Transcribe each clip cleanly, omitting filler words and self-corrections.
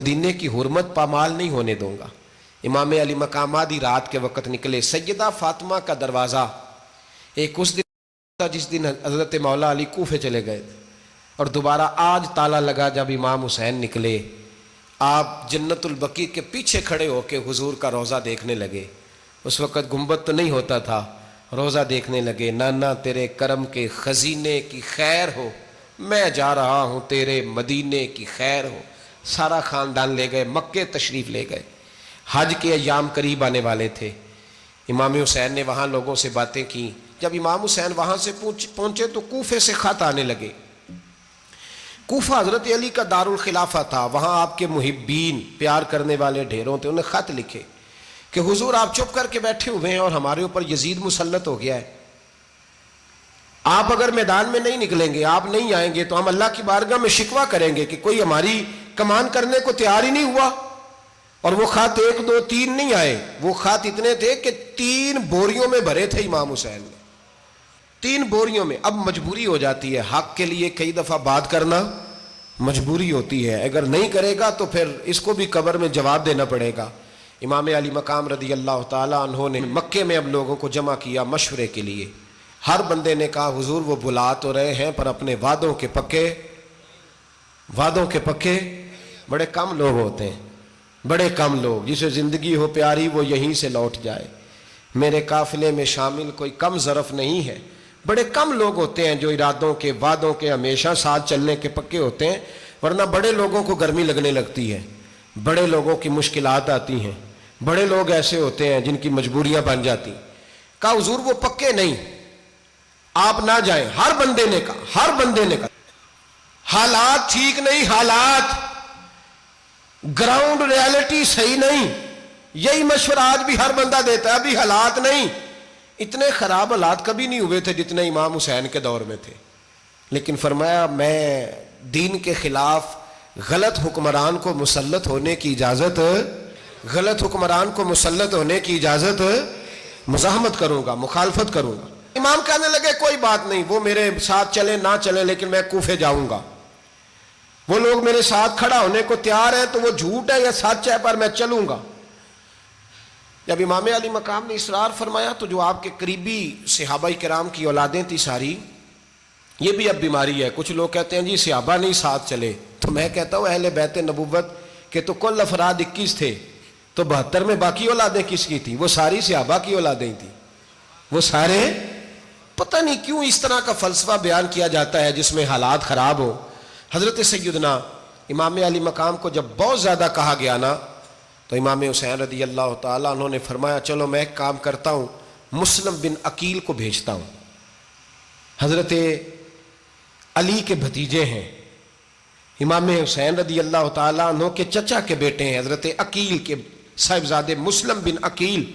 मदीने की हुर्मत पामाल नहीं होने दूंगा। इमाम अली मकाम आधी रात के वक़्त निकले। सैयदा फातिमा का दरवाज़ा एक उस दिन था जिस दिन हज़रत मौला अली कूफे चले गए और दोबारा आज ताला लगा जब इमाम हुसैन निकले। आप जन्नतुल बकी के पीछे खड़े होकर हुजूर का रोज़ा देखने लगे। उस वक़्त गुंबद तो नहीं होता था, रोज़ा देखने लगे। नाना तेरे करम के खजीने की खैर हो, मैं जा रहा हूँ तेरे मदीने की खैर हो। सारा ख़ानदान ले गए, मक्के तशरीफ़ ले गए। हज के अय्याम करीब आने वाले थे। इमाम हुसैन ने वहाँ लोगों से बातें की। जब इमाम हुसैन वहाँ से पहुँचे तो कूफे से ख़त आने लगे। कूफा हज़रत अली का दारुल खिलाफा था, वहाँ आपके मुहिब्बीन प्यार करने वाले ढेरों थे। उन्हें ख़त लिखे कि हुजूर आप चुप करके बैठे हुए हैं और हमारे ऊपर यजीद मुसल्लत हो गया है। आप अगर मैदान में नहीं निकलेंगे, आप नहीं आएंगे तो हम अल्लाह की बारगाह में शिकवा करेंगे कि कोई हमारी कमान करने को तैयार ही नहीं हुआ। और वो खात 1 2 3 नहीं आए, वो खात इतने थे कि 3 बोरियों में भरे थे इमाम हुसैन ने, 3 बोरियों में। अब मजबूरी हो जाती है, हक के लिए कई दफ़ा बात करना मजबूरी होती है। अगर नहीं करेगा तो फिर इसको भी कब्र में जवाब देना पड़ेगा। इमाम अली मकाम रदी अल्लाह ताला अन्हो ने मक्के में अब लोगों को जमा किया मशवरे के लिए। हर बंदे ने कहा हुजूर वो बुला तो रहे हैं पर अपने वादों के पक्के बड़े कम लोग होते हैं, बड़े कम लोग। जिसे ज़िंदगी हो प्यारी वो यहीं से लौट जाए। मेरे काफिले में शामिल कोई कम ज़रफ़ नहीं है। बड़े कम लोग होते हैं जो इरादों के वादों के हमेशा साथ चलने के पक्के होते हैं, वरना बड़े लोगों को गर्मी लगने लगती है, बड़े लोगों की मुश्किलात आती हैं, बड़े लोग ऐसे होते हैं जिनकी मजबूरियां बन जाती। कहा हुजूर वो पक्के नहीं, आप ना जाएं। हर बंदे ने कहा हालात ठीक नहीं, हालात ग्राउंड रियलिटी सही नहीं। यही मशवरा आज भी हर बंदा देता है, अभी हालात नहीं। इतने खराब हालात कभी नहीं हुए थे जितने इमाम हुसैन के दौर में थे। लेकिन फरमाया मैं दीन के खिलाफ गलत हुक्मरान को मुसल्लत होने की इजाजत मुज़ाहमत करूंगा, मुखालफत करूंगा। इमाम कहने लगे कोई बात नहीं, वो मेरे साथ चले ना चले लेकिन मैं कूफे जाऊंगा। वो लोग मेरे साथ खड़ा होने को तैयार है तो वो झूठ है या सच है, पर मैं चलूंगा। जब इमाम अली मकाम ने इसरार फरमाया तो जो आपके करीबी सहाबा किराम की औलादें थी सारी, ये भी अब बीमारी है। कुछ लोग कहते हैं जी सहाबा नहीं साथ चले, तो मैं कहता हूँ अहले बैत नबुव्वत के तो कुल अफराद 21 थे, तो 72 में बाकी औलादें किसकी थी? वो सारी सहाबा की औलादें थी। वो सारे, पता नहीं क्यों इस तरह का फलसफा बयान किया जाता है जिसमें हालात खराब हो। हजरत सैयदना इमाम अली मकाम को जब बहुत ज़्यादा कहा गया ना, तो इमाम हुसैन रदी अल्लाह ताला उन्होंने फरमाया चलो मैं एक काम करता हूँ, मुस्लिम बिन अकील को भेजता हूँ। हजरत अली के भतीजे हैं, इमाम हुसैन रदी अल्लाह ताला अन्हो के चचा के बेटे हैं, हजरत अकील के साहिबजादे मुस्लिम बिन अकील।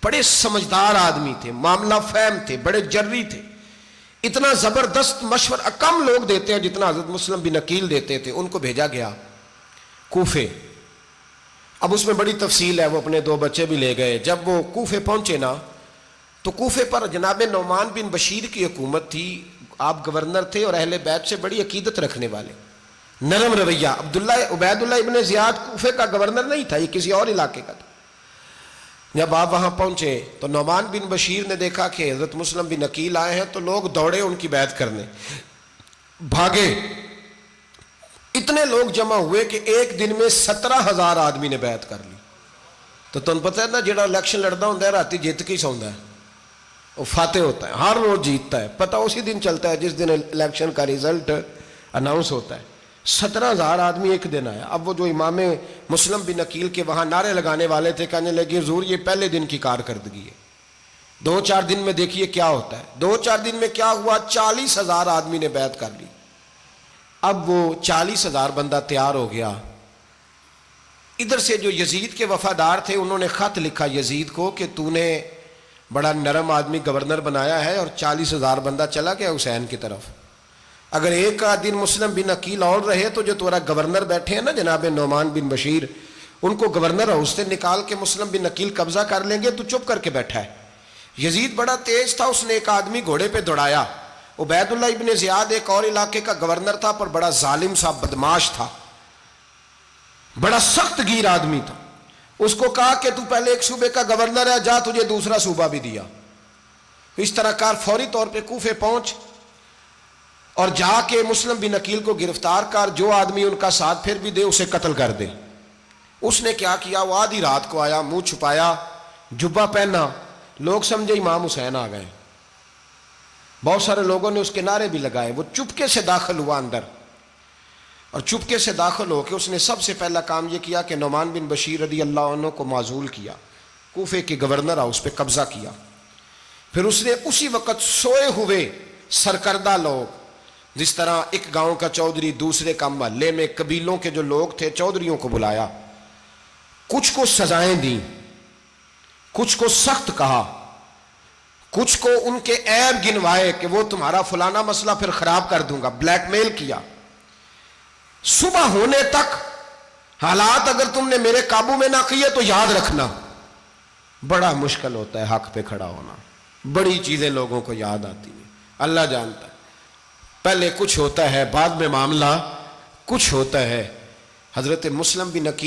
बड़े समझदार आदमी थे, मामला फहम थे, बड़े जर्री थे। इतना ज़बरदस्त मशवरा कम लोग देते हैं जितना हजरत मुस्लिम बिन अकील देते थे। उनको भेजा गया कूफे। अब उसमें बड़ी तफसील है, वो अपने 2 बच्चे भी ले गए। जब वो कूफे पहुंचे ना, तो कूफे पर जनाब नौमान बिन बशीर की हुकूमत थी। आप गवर्नर थे और अहले बैत से बड़ी अकीदत रखने वाले, नरम रवैया। उबैदुल्लाह इब्न ज़ियाद कूफे का गवर्नर नहीं था, ये किसी और इलाके का था। जब आप वहां पहुंचे तो नौमान बिन बशीर ने देखा कि हजरत मुस्लिम बिन अकील आए हैं, तो लोग दौड़े उनकी बैत करने, भागे। इतने लोग जमा हुए कि एक दिन में 17,000 आदमी ने बैत कर ली। तो तुम पता है ना, जेड़ा इलेक्शन लड़ता होता है राती जित के ही सौंदा है, वो फाते होता है, हर रोज जीतता है। पता उसी दिन चलता है जिस दिन इलेक्शन का रिजल्ट अनाउंस होता है। 17,000 आदमी एक दिन आया। अब वो जो इमाम मुस्लिम बिन अकील के वहां नारे लगाने वाले थे, कहने लगे हुजूर ये पहले दिन की कारकर्दगी है, 2-4 दिन में देखिए क्या होता है। 2-4 दिन में क्या हुआ, 40,000 आदमी ने बैत कर ली। अब वो 40,000 बंदा तैयार हो गया। इधर से जो यजीद के वफादार थे उन्होंने खत लिखा यजीद को कि तूने बड़ा नरम आदमी गवर्नर बनाया है और 40,000 बंदा चला गया हुसैन की तरफ। अगर एक आध दिन मुस्लिम बिन अकील और रहे तो जो तुम्हारा गवर्नर बैठे हैं ना जनाब नौमान बिन बशीर, उनको गवर्नर हाउस से निकाल के मुस्लिम बिन अकील कब्जा कर लेंगे। तू चुप करके बैठा है। यजीद बड़ा तेज था, उसने एक आदमी घोड़े पे दौड़ाया। उबैदुल्लाह इब्न ज़ियाद एक और इलाके का गवर्नर था, पर बड़ा जालिम सा बदमाश था। بڑا سخت گیر آدمی تھا. اس کو کہا کہ تو پہلے ایک صوبے کا گورنر ہے، جا تجھے دوسرا صوبہ بھی دیا. اس طرح کار فوری طور پہ کوفے پہنچ اور جا کے مسلم بن عقیل کو گرفتار کر، جو آدمی ان کا ساتھ پھر بھی دے اسے قتل کر دے. اس نے کیا کیا، وہ آدھی رات کو آیا، منہ چھپایا، جبہ پہنا، لوگ سمجھے امام حسین آ گئے. بہت سارے لوگوں نے اس کے نعرے بھی لگائے. وہ چپکے سے داخل ہوا اندر، اور چپکے سے داخل ہو کے اس نے سب سے پہلا کام یہ کیا کہ نعمان بن بشیر رضی اللہ عنہ کو معزول کیا. کوفے کے گورنر اس پہ قبضہ کیا. پھر اس نے اسی وقت سوئے ہوئے سرکردہ لوگ، جس طرح ایک گاؤں کا چودھری دوسرے کا محلے میں قبیلوں کے جو لوگ تھے چودھریوں کو بلایا، کچھ کو سزائیں دیں، کچھ کو سخت کہا، کچھ کو ان کے عیب گنوائے کہ وہ تمہارا فلانا مسئلہ پھر خراب کر دوں گا، بلیک میل کیا. صبح ہونے تک حالات اگر تم نے میرے قابو میں نہ کیے تو یاد رکھنا بڑا مشکل ہوتا ہے حق پہ کھڑا ہونا. بڑی چیزیں لوگوں کو یاد آتی ہیں، اللہ جانتا ہے. پہلے کچھ ہوتا ہے، بعد میں معاملہ کچھ ہوتا ہے. حضرت مسلم بن عقیل